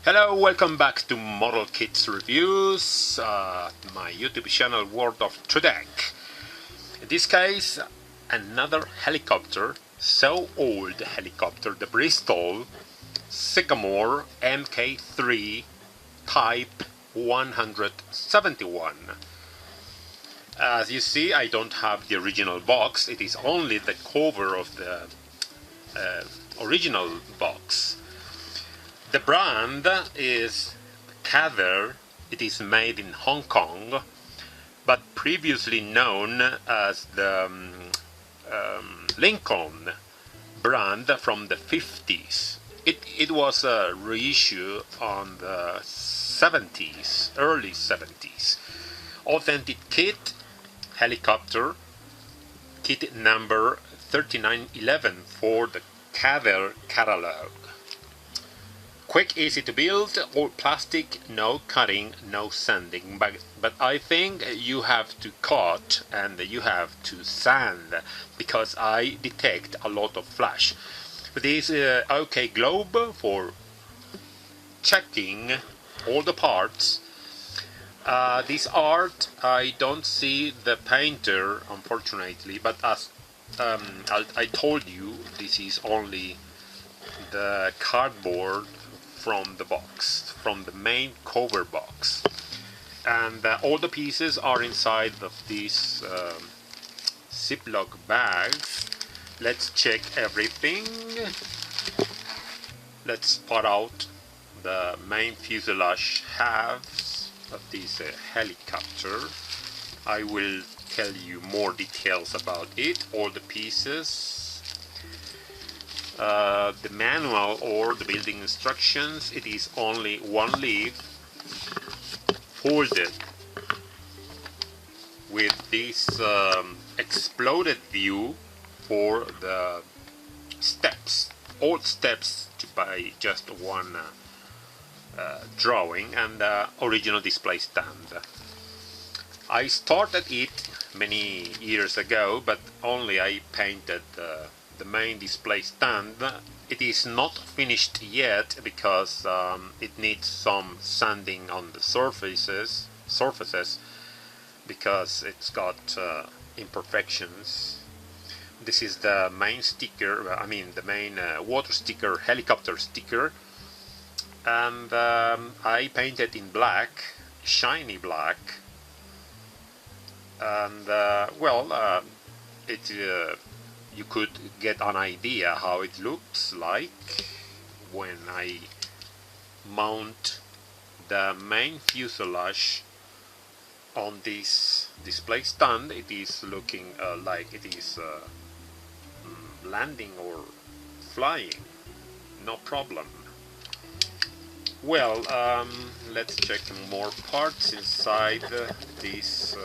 Hello, welcome back to Model Kits Reviews, my YouTube channel World of Tredek. In this case, another helicopter, so old helicopter, the Bristol Sycamore MK.3 Type 171. As you see, I don't have the original box, it is only the cover of the original box. The brand is KADER. It is made in Hong Kong, but previously known as the Lincoln brand from the 50s. It was a reissue on the 70s, early 70s. Authentic kit, helicopter, kit number 3911 for the KADER catalog. Quick, easy to build, all plastic, no cutting, no sanding, but I think you have to cut and you have to sand because I detect a lot of flash. This OK globe for checking all the parts. This art, I don't see the painter unfortunately, but as I told you, this is only the cardboard from the box, from the main cover box, and all the pieces are inside of these Ziploc bags. Let's check everything. Let's spot out the main fuselage halves of this helicopter. I will tell you more details about it, all the pieces. The manual or the building instructions, it is only one leaf folded with this exploded view for the steps, all steps by just one drawing, and the original display stand. I started it many years ago, but only I painted the main display stand. It is not finished yet because it needs some sanding on the surfaces because it's got imperfections. This is the main sticker, the main water sticker, helicopter sticker, and I painted in black, shiny black, and you could get an idea how it looks like when I mount the main fuselage on this display stand. It is looking like it is landing or flying, no problem. Well, let's check more parts inside this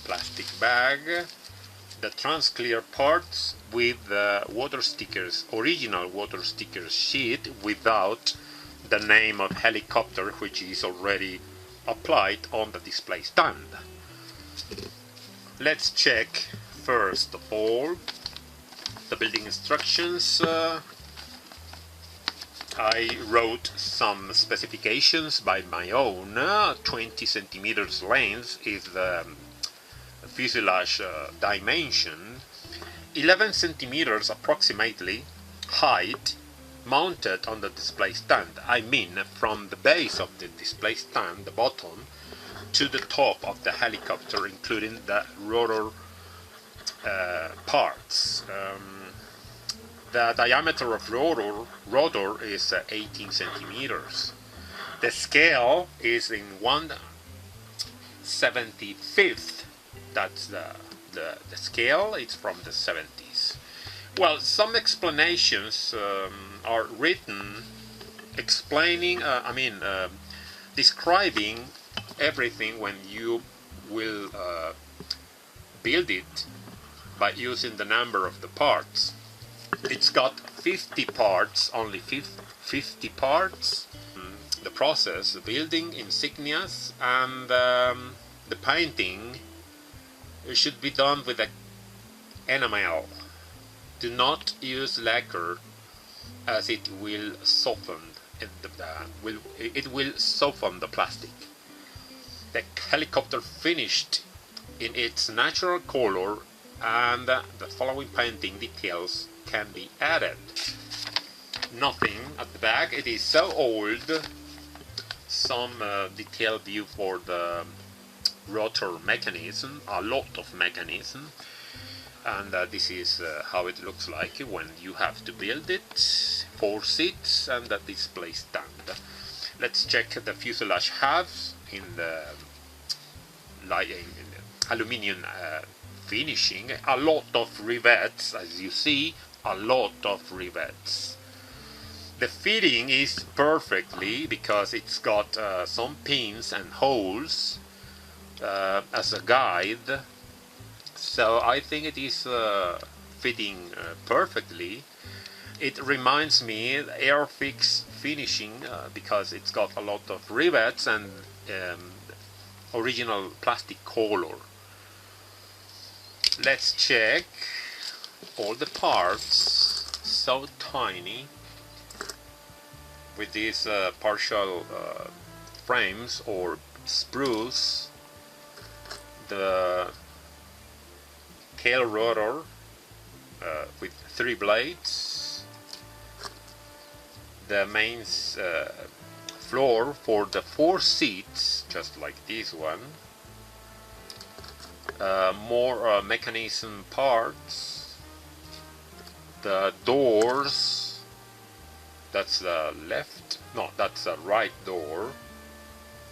plastic bag. The trans-clear parts with the water stickers, original water sticker sheet without the name of helicopter, which is already applied on the display stand. Let's check first of all the building instructions. I wrote some specifications by my own. 20 centimeters length is the fuselage dimension, 11 centimeters approximately height, mounted on the display stand. I mean from the base of the display stand, the bottom, to the top of the helicopter, including the rotor parts. The diameter of rotor is 18 centimeters. The scale is in 1/75. That's the scale. It's from the 70s. Well, some explanations are written explaining, describing everything when you will build it by using the number of the parts. It's got 50 parts, only 50 parts. The process, the building, insignias, and the painting should be done with a enamel. Do not use lacquer as it will soften it will soften the plastic. The helicopter finished in its natural color, and the following painting details can be added. Nothing at the back, it is so old. Some detail view for the rotor mechanism, a lot of mechanism, and this is how it looks like when you have to build it, 4 seats and the display stand. Let's check the fuselage halves in the aluminium finishing. A lot of rivets, as you see, a lot of rivets. The fitting is perfectly, because it's got some pins and holes as a guide, so I think it is fitting perfectly. It reminds me Airfix finishing because it's got a lot of rivets and original plastic color. Let's check all the parts, so tiny, with these partial frames or sprues. The tail rotor with 3 blades, the main floor for the 4 seats, just like this one, more mechanism parts, the doors, that's the left, no, that's the right door,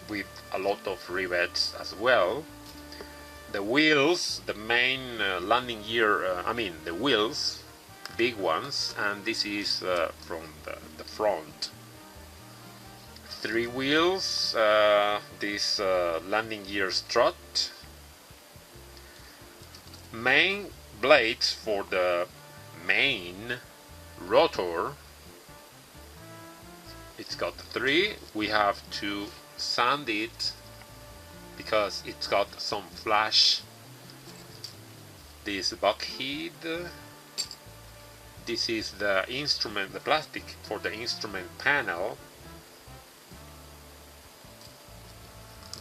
with a lot of rivets as well. The wheels, the main landing gear, the wheels, big ones, and this is from the front. 3 wheels, this landing gear strut, main blades for the main rotor. It's got 3. We have to sand it because it's got some flash. This buckhead, this is the instrument, the plastic for the instrument panel,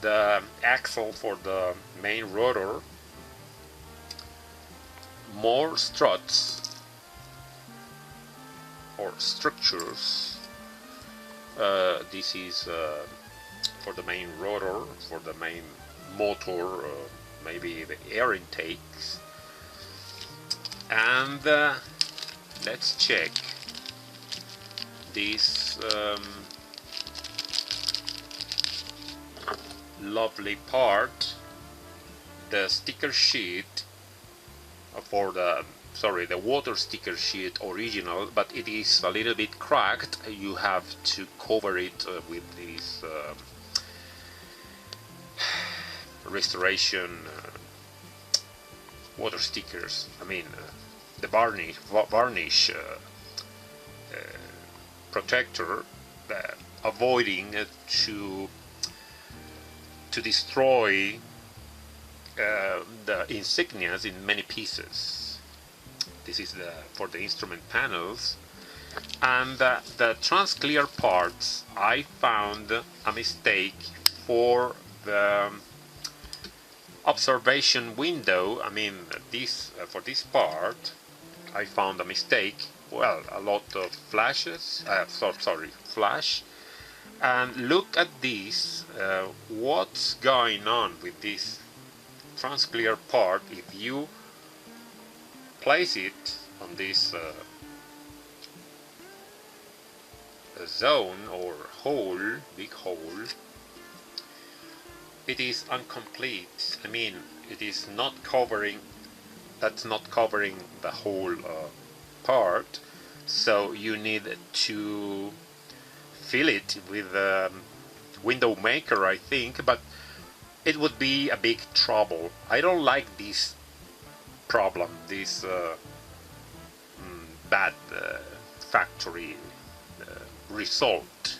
the axle for the main rotor, more struts or structures. This is for the main rotor, for the main motor, maybe the air intakes. And let's check this lovely part, the sticker sheet for the water sticker sheet original, but it is a little bit cracked. You have to cover it with these restoration water stickers. The varnish protector, avoiding to destroy the insignias in many pieces. This is for the instrument panels. And the transclear parts, I found a mistake for the observation window. For this part I found a mistake. Well, a lot of flashes, flash. And look at this, what's going on with this transclear part. If you place it on this zone or hole, big hole, it is incomplete. It is not covering, that's not covering the whole part, so you need to fill it with window maker, I think, but it would be a big trouble. I don't like this problem, this bad factory result.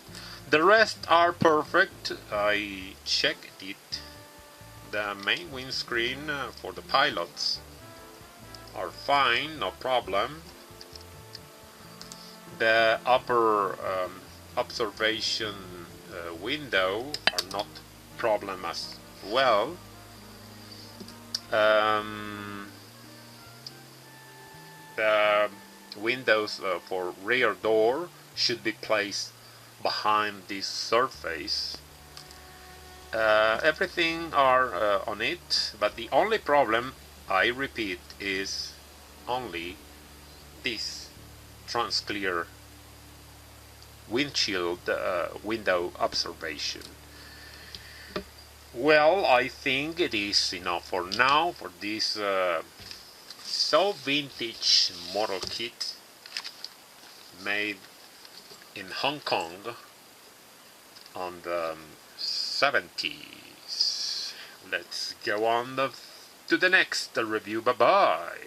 The rest are perfect. I checked it. The main windscreen for the pilots are fine, no problem. The upper observation window are not problem as well. The windows for rear door should be placed behind this surface. Everything are on it, but the only problem, I repeat, is only this trans-clear windshield window observation. Well, I think it is enough for now for this so vintage model kit made in Hong Kong on the 70s. Let's go on to the next review. Bye bye.